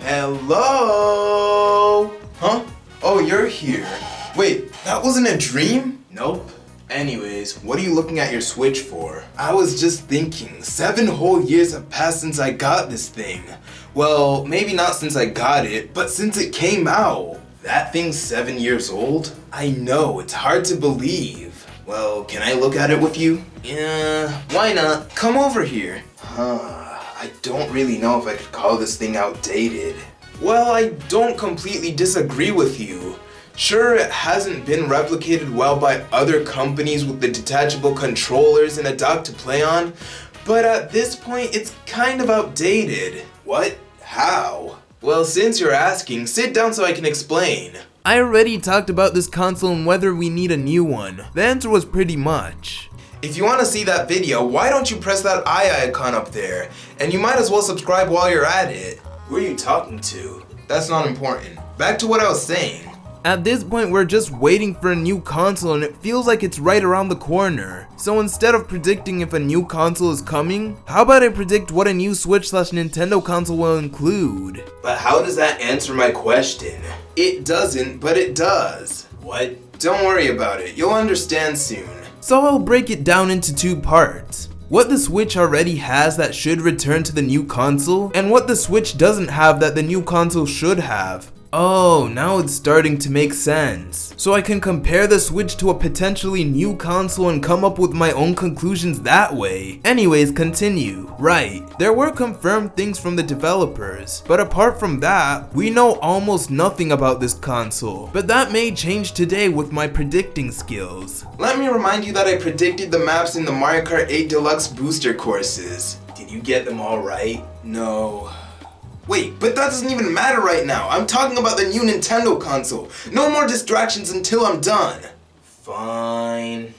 Hello? Huh? Oh, you're here. Wait, that wasn't a dream? Nope. Anyways, what are you looking at your Switch for? I was just thinking, 7 whole years have passed since I got this thing. Well, maybe not since I got it, but since it came out. That thing's 7 years old? I know, it's hard to believe. Well, can I look at it with you? Yeah, why not? Come over here. I don't really know if I could call this thing outdated. Well, I don't completely disagree with you. Sure, it hasn't been replicated well by other companies with the detachable controllers and a dock to play on, but at this point, it's kind of outdated. What? How? Well, since you're asking, sit down so I can explain. I already talked about this console and whether we need a new one. The answer was pretty much. If you want to see that video, why don't you press that eye icon up there? And you might as well subscribe while you're at it. Who are you talking to? That's not important. Back to what I was saying. At this point, we're just waiting for a new console and it feels like it's right around the corner. So instead of predicting if a new console is coming, how about I predict what a new Switch/Nintendo console will include? But how does that answer my question? It doesn't, but it does. What? Don't worry about it. You'll understand soon. So I'll break it down into 2 parts. What the Switch already has that should return to the new console, and what the Switch doesn't have that the new console should have. Oh, now it's starting to make sense. So I can compare the Switch to a potentially new console and come up with my own conclusions that way. Anyways, continue. Right, there were confirmed things from the developers, but apart from that, we know almost nothing about this console. But that may change today with my predicting skills. Let me remind you that I predicted the maps in the Mario Kart 8 Deluxe booster courses. Did you get them all right? No. Wait, but that doesn't even matter right now. I'm talking about the new Nintendo console. No more distractions until I'm done. Fine.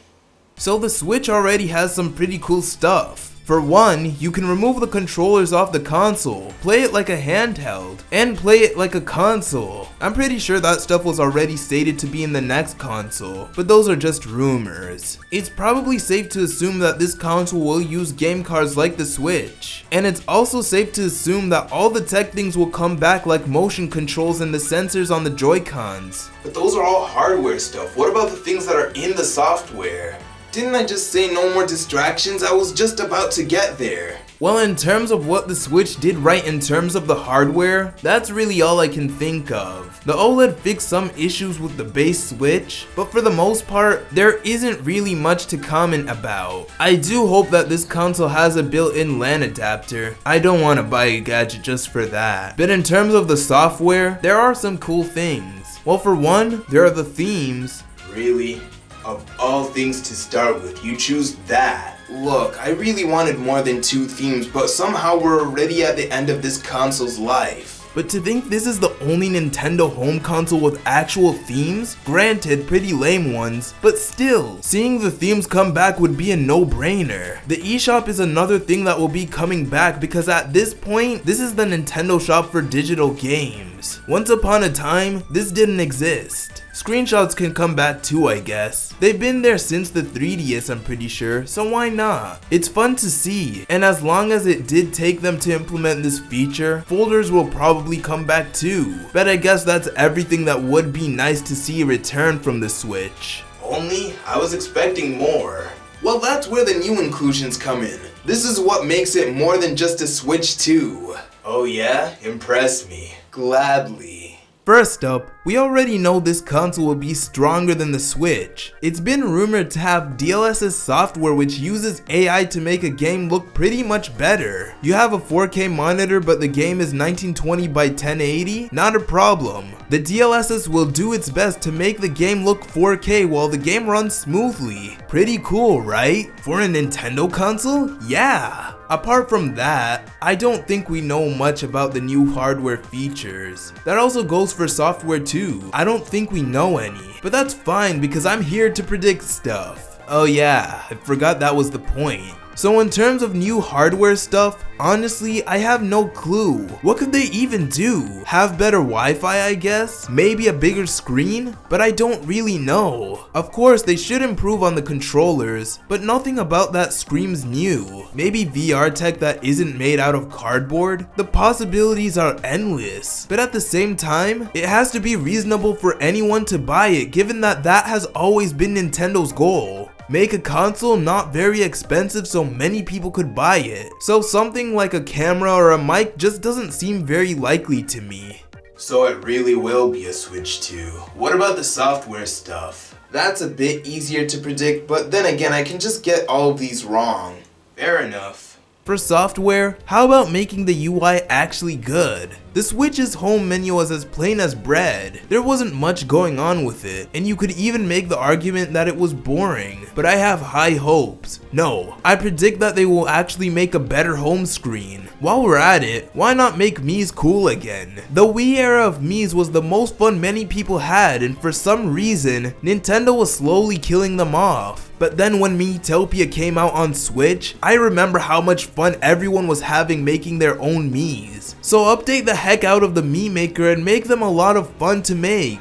So the Switch already has some pretty cool stuff. For one, you can remove the controllers off the console, play it like a handheld, and play it like a console. I'm pretty sure that stuff was already stated to be in the next console, but those are just rumors. It's probably safe to assume that this console will use game cards like the Switch. And it's also safe to assume that all the tech things will come back like motion controls and the sensors on the Joy-Cons. But those are all hardware stuff. What about the things that are in the software? Didn't I just say no more distractions? I was just about to get there. Well, in terms of what the Switch did right in terms of the hardware, that's really all I can think of. The OLED fixed some issues with the base Switch, but for the most part, there isn't really much to comment about. I do hope that this console has a built-in LAN adapter. I don't want to buy a gadget just for that. But in terms of the software, there are some cool things. Well, for one, there are the themes. Really? Of all things to start with, you choose that. Look, I really wanted more than 2 themes, but somehow we're already at the end of this console's life. But to think this is the only Nintendo home console with actual themes, granted pretty lame ones, but still, seeing the themes come back would be a no-brainer. The eShop is another thing that will be coming back because at this point, this is the Nintendo shop for digital games. Once upon a time, this didn't exist. Screenshots can come back too, I guess. They've been there since the 3DS, I'm pretty sure, so why not? It's fun to see, and as long as it did take them to implement this feature, folders will probably come back too. But I guess that's everything that would be nice to see return from the Switch. Only, I was expecting more. Well, that's where the new inclusions come in. This is what makes it more than just a Switch 2. Oh yeah? Impress me. Gladly. First up, we already know this console will be stronger than the Switch. It's been rumored to have DLSS software which uses AI to make a game look pretty much better. You have a 4K monitor but the game is 1920 by 1080? Not a problem. The DLSS will do its best to make the game look 4K while the game runs smoothly. Pretty cool, right? For a Nintendo console? Yeah! Apart from that, I don't think we know much about the new hardware features. That also goes for software too. I don't think we know any, but that's fine because I'm here to predict stuff. Oh yeah, I forgot that was the point. So in terms of new hardware stuff, honestly, I have no clue. What could they even do? Have better Wi-Fi, I guess? Maybe a bigger screen? But I don't really know. Of course, they should improve on the controllers, but nothing about that screams new. Maybe VR tech that isn't made out of cardboard? The possibilities are endless. But at the same time, it has to be reasonable for anyone to buy it, given that that has always been Nintendo's goal. Make a console not very expensive so many people could buy it. So something like a camera or a mic just doesn't seem very likely to me. So it really will be a Switch 2. What about the software stuff? That's a bit easier to predict, but then again, I can just get all of these wrong. Fair enough. For software, how about making the UI actually good? The Switch's home menu was as plain as bread. There wasn't much going on with it, and you could even make the argument that it was boring. But I have high hopes. No, I predict that they will actually make a better home screen. While we're at it, why not make Mii's cool again? The Wii era of Mii's was the most fun many people had, and for some reason, Nintendo was slowly killing them off. But then when Miitopia came out on Switch, I remember how much fun everyone was having making their own Miis. So update the heck out of the Mii Maker and make them a lot of fun to make.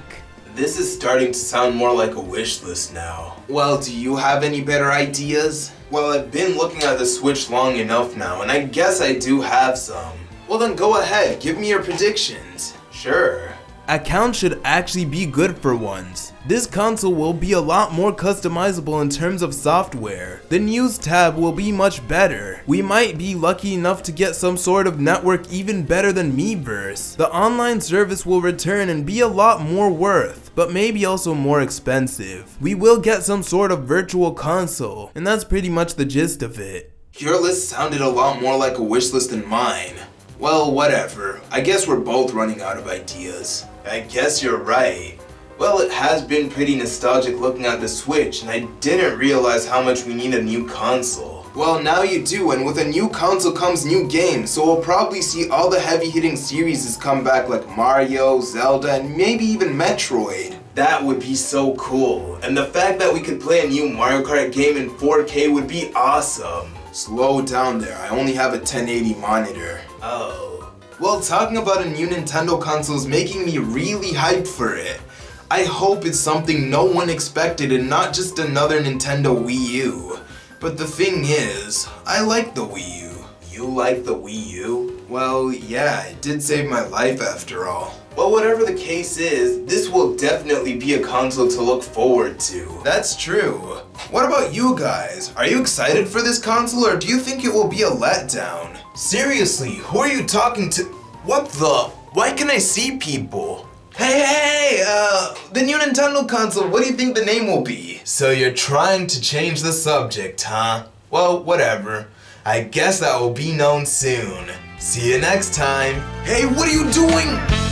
This is starting to sound more like a wish list now. Well, do you have any better ideas? Well, I've been looking at the Switch long enough now, and I guess I do have some. Well then go ahead, give me your predictions. Sure. Accounts should actually be good for once. This console will be a lot more customizable in terms of software. The news tab will be much better. We might be lucky enough to get some sort of network even better than Miiverse. The online service will return and be a lot more worth, but maybe also more expensive. We will get some sort of virtual console, and that's pretty much the gist of it. Your list sounded a lot more like a wish list than mine. Well, whatever. I guess we're both running out of ideas. I guess you're right. Well, it has been pretty nostalgic looking at the Switch, and I didn't realize how much we need a new console. Well, now you do, and with a new console comes new games, so we'll probably see all the heavy-hitting series come back like Mario, Zelda, and maybe even Metroid. That would be so cool, and the fact that we could play a new Mario Kart game in 4K would be awesome. Slow down there, I only have a 1080 monitor. Oh. Well, talking about a new Nintendo console is making me really hyped for it. I hope it's something no one expected and not just another Nintendo Wii U. But the thing is, I like the Wii U. You like the Wii U? Well, yeah, it did save my life after all. Well, whatever the case is, this will definitely be a console to look forward to. That's true. What about you guys? Are you excited for this console, or do you think it will be a letdown? Seriously, who are you talking to? What the? Why can I see people? Hey, the new Nintendo console, what do you think the name will be? So you're trying to change the subject, huh? Well, whatever. I guess that will be known soon. See you next time. Hey, what are you doing?